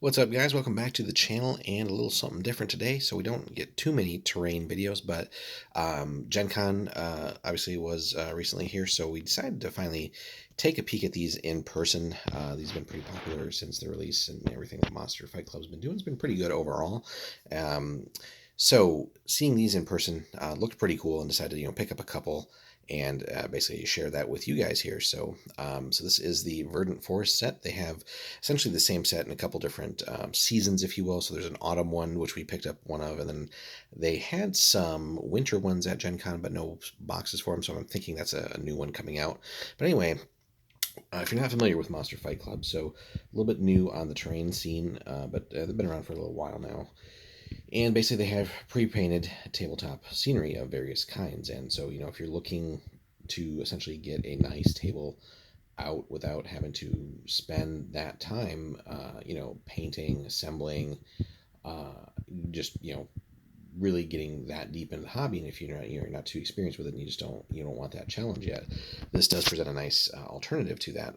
What's up, guys? Welcome back to the channel and a little something different today. So we don't get too many terrain videos, but Gen Con obviously was recently here, so we decided to finally take a peek at these in person. These have been pretty popular since the release, and everything that Momster Fight Club's been doing has been pretty good overall. So seeing these in person looked pretty cool, and decided to pick up a couple and basically share that with you guys here. So this is the Verdant Forest set. They have essentially the same set in a couple different seasons, if you will. So there's an autumn one, which we picked up one of, and then they had some winter ones at Gen Con, but no boxes for them. So I'm thinking that's a new one coming out. But anyway, if you're not familiar with Monster Fight Club, so a little bit new on the terrain scene, but they've been around for a little while now. And basically, they have pre-painted tabletop scenery of various kinds. And so, if you're looking to essentially get a nice table out without having to spend that time, painting, assembling, uh, just really getting that deep into the hobby. And if you're not too experienced with it, and you don't want that challenge yet, this does present a nice alternative to that.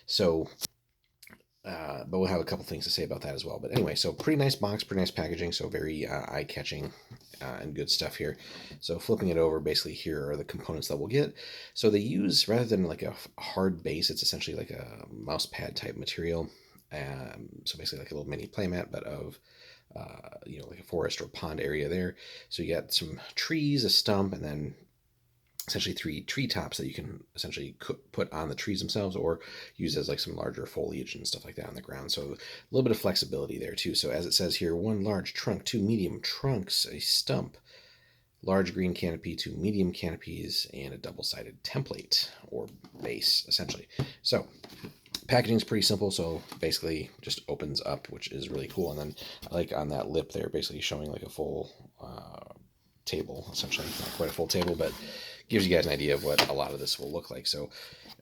So but we'll have a couple things to say about that as well. But anyway, so pretty nice box, pretty nice packaging, so very eye-catching and good stuff here. So flipping it over, basically here are the components that we'll get. So they use, rather than like a hard base, it's essentially like a mouse pad type material. So basically like a little mini playmat, but of like a forest or pond area there. So you got some trees, a stump, and then essentially three tree tops that you can essentially put on the trees themselves, or use as like some larger foliage and stuff like that on the ground. So a little bit of flexibility there too. So as it says here, one large trunk, two medium trunks, a stump, large green canopy, two medium canopies, and a double-sided template or base essentially. So packaging is pretty simple, so basically just opens up, which is really cool. And then like on that lip there, basically showing like a full table, essentially not quite a full table, but gives you guys an idea of what a lot of this will look like. So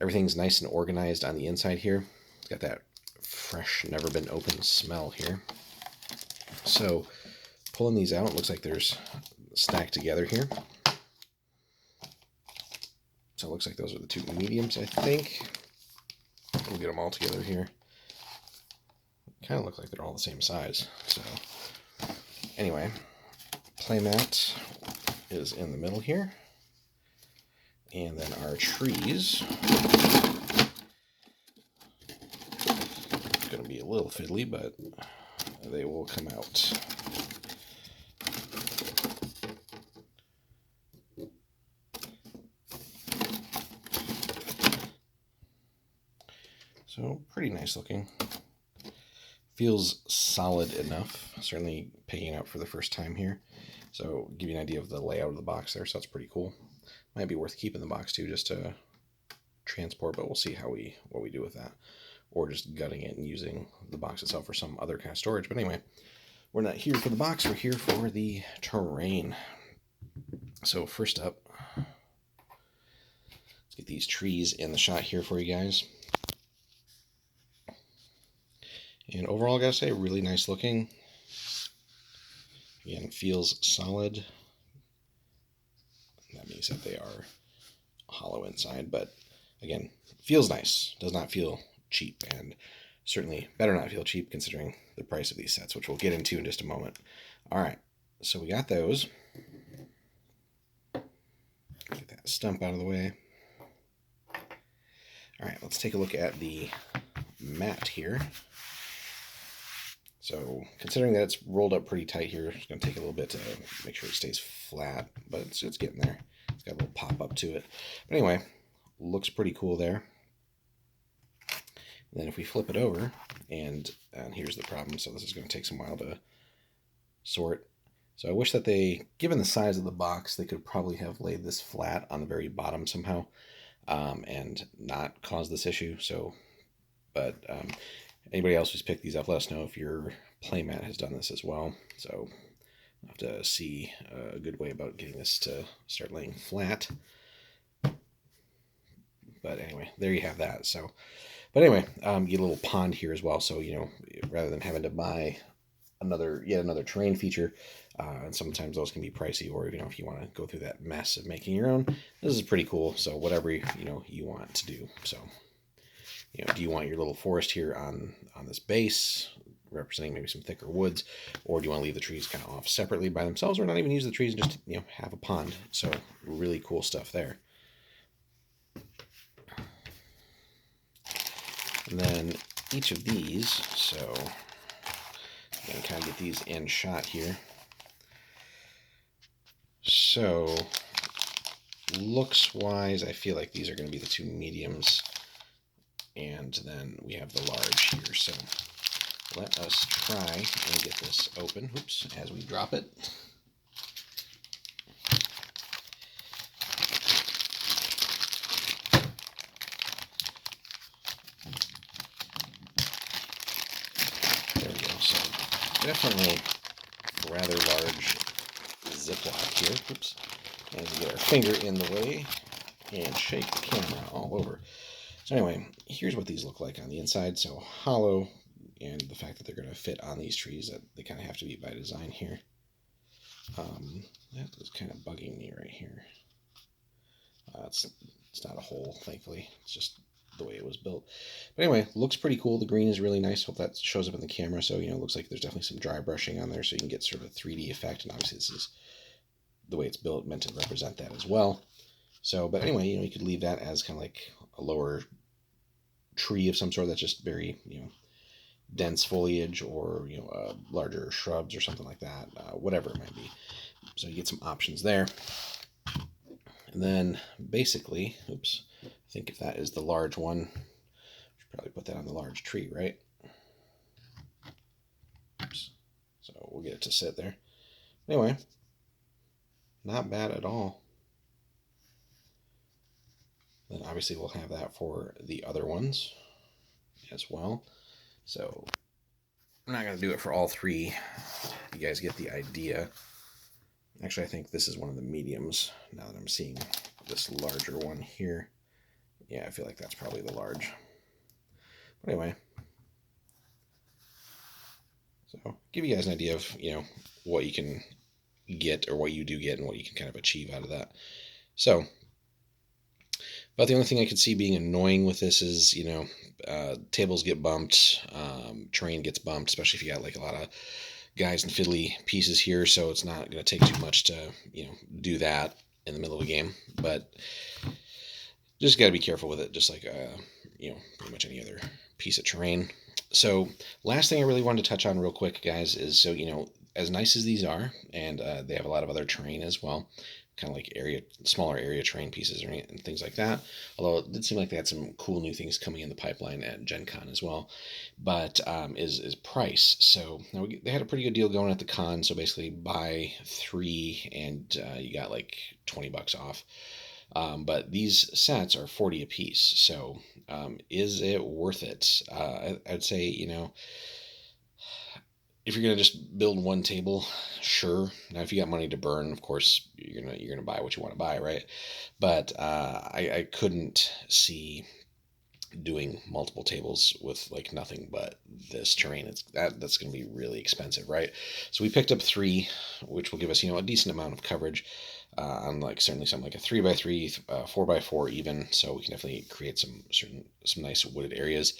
everything's nice and organized on the inside here. It's got that fresh, never been opened smell here. So pulling these out, it looks like there's stacked together here. So it looks like those are the two mediums, I think. We'll get them all together here. Kind of look like they're all the same size. So anyway, playmat is in the middle here. And then our trees, it's going to be a little fiddly, but they will come out. So pretty nice looking. Feels solid enough, certainly picking it up for the first time here. So give you an idea of the layout of the box there, so that's pretty cool. Might be worth keeping the box too, just to transport, but we'll see what we do with that, or just gutting it and using the box itself for some other kind of storage. But anyway, we're not here for the box, we're here for the terrain. So first up, let's get these trees in the shot here for you guys. And overall, I gotta say, really nice looking. Again, feels solid. That means that they are hollow inside, but again, feels nice. Does not feel cheap, and certainly better not feel cheap considering the price of these sets, which we'll get into in just a moment. All right, so we got those. Get that stump out of the way. All right, let's take a look at the mat here. So considering that it's rolled up pretty tight here, it's going to take a little bit to make sure it stays flat, but it's getting there. It's got a little pop up to it. But anyway, looks pretty cool there. And then if we flip it over, and here's the problem. So this is going to take some while to sort. So I wish that given the size of the box, they could probably have laid this flat on the very bottom somehow, and not cause this issue. So, but anybody else who's picked these up, let us know if your playmat has done this as well. So I'll have to see a good way about getting this to start laying flat. But anyway, there you have that. So, but anyway, you get a little pond here as well. So, rather than having to buy yet another terrain feature, and sometimes those can be pricey, or if you want to go through that mess of making your own, this is pretty cool. So whatever you want to do. So do you want your little forest here on this base? representing maybe some thicker woods, or do you want to leave the trees kind of off separately by themselves, or not even use the trees and just have a pond? So really cool stuff there. And then each of these, so I'm going to kind of get these in shot here. So looks wise, I feel like these are going to be the two mediums, and then we have the large here. So let us try and get this open. Oops, as we drop it. There we go. So definitely rather large Ziploc here. Oops. And we get our finger in the way and shake the camera all over. So anyway, here's what these look like on the inside. So hollow, and the fact that they're going to fit on these trees, that they kind of have to be by design here. That is kind of bugging me right here. It's not a hole, thankfully. It's just the way it was built. But anyway, looks pretty cool. The green is really nice. Hope that shows up in the camera. So, it looks like there's definitely some dry brushing on there, so you can get sort of a 3D effect. And obviously this is the way it's built, meant to represent that as well. So, but anyway, you could leave that as kind of like a lower tree of some sort that's just very, dense foliage, or, larger shrubs or something like that, whatever it might be. So you get some options there. And then basically, oops, I think if that is the large one, should probably put that on the large tree, right? Oops. So we'll get it to sit there. Anyway, not bad at all. Then obviously we'll have that for the other ones as well. So I'm not going to do it for all three. You guys get the idea. Actually, I think this is one of the mediums, now that I'm seeing this larger one here. Yeah, I feel like that's probably the large. But anyway, so give you guys an idea of, what you can get, or what you do get, and what you can kind of achieve out of that. So, but the only thing I could see being annoying with this is, tables get bumped, terrain gets bumped, especially if you got like a lot of guys and fiddly pieces here, so it's not going to take too much to, do that in the middle of a game. But just got to be careful with it, just like, pretty much any other piece of terrain. So last thing I really wanted to touch on real quick, guys, is, so, as nice as these are, and they have a lot of other terrain as well, kind of like smaller area terrain pieces and things like that. Although it did seem like they had some cool new things coming in the pipeline at Gen Con as well. But is price. So now they had a pretty good deal going at the con. So basically buy 3 and you got like $20 off. But these sets are 40 a piece. So is it worth it? I'd say, if you're gonna just build one table, sure. Now, if you got money to burn, of course you're gonna buy what you want to buy, right? But I couldn't see doing multiple tables with like nothing but this terrain. That's gonna be really expensive, right? So we picked up 3, which will give us a decent amount of coverage on like certainly something like a 3x3, 4x4 even. So we can definitely create some nice wooded areas.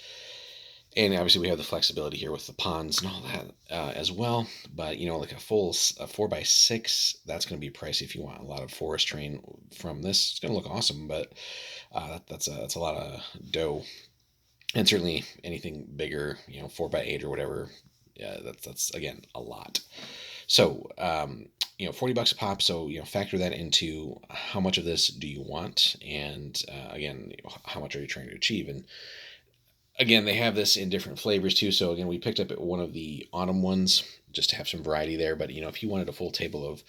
And obviously we have the flexibility here with the ponds and all that as well. But, like a full 4x6, that's going to be pricey if you want a lot of forest terrain from this. It's going to look awesome, but that's a lot of dough. And certainly anything bigger, 4x8 or whatever, that's again, a lot. So, $40 a pop. So, factor that into how much of this do you want? And again, how much are you trying to achieve? And again, they have this in different flavors too. So again, we picked up one of the autumn ones just to have some variety there. But if you wanted a full table of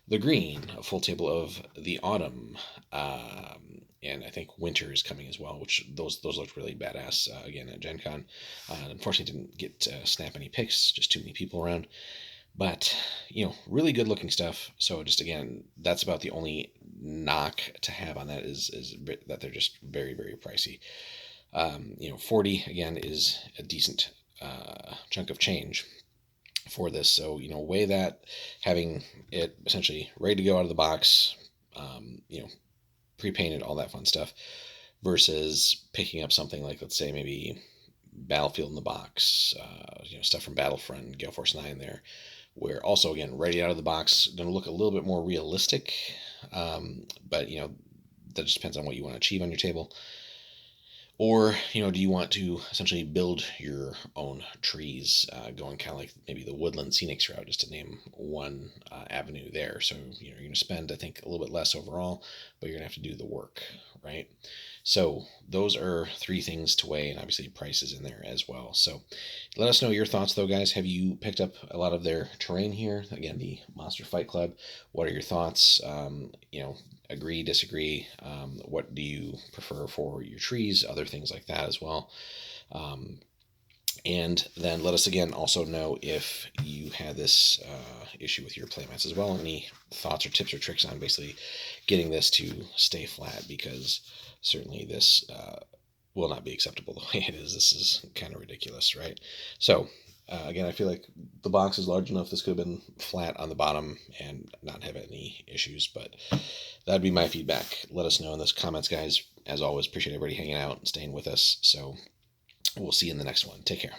the green, a full table of the autumn, and I think winter is coming as well, which those looked really badass again at Gen Con. Unfortunately, didn't get to snap any pics, just too many people around. But really good looking stuff. So just again, that's about the only knock to have on that is that they're just very, very pricey. 40 again is a decent chunk of change for this. So, weigh that, having it essentially ready to go out of the box, pre-painted, all that fun stuff, versus picking up something like, let's say maybe Battlefield in the Box, stuff from Battlefront, Gale Force 9 there, where also, again, ready out of the box, going to look a little bit more realistic, but, that just depends on what you want to achieve on your table. Or, do you want to essentially build your own trees, going kind of like maybe the woodland scenics route, just to name one avenue there. So, you're going to spend, I think, a little bit less overall, but you're going to have to do the work, right? So, those are three things to weigh, and obviously price is in there as well. So, let us know your thoughts, though, guys. Have you picked up a lot of their terrain here? Again, the Momster Fight Club. What are your thoughts? Agree, disagree? What do you prefer for your trees? Other things like that as well. And then let us again also know if you had this issue with your playmats as well. Any thoughts or tips or tricks on basically getting this to stay flat, because certainly this will not be acceptable the way it is. This is kind of ridiculous, right? So again, I feel like the box is large enough. This could have been flat on the bottom and not have any issues, but that'd be my feedback. Let us know in those comments, guys. As always, appreciate everybody hanging out and staying with us. So we'll see you in the next one. Take care.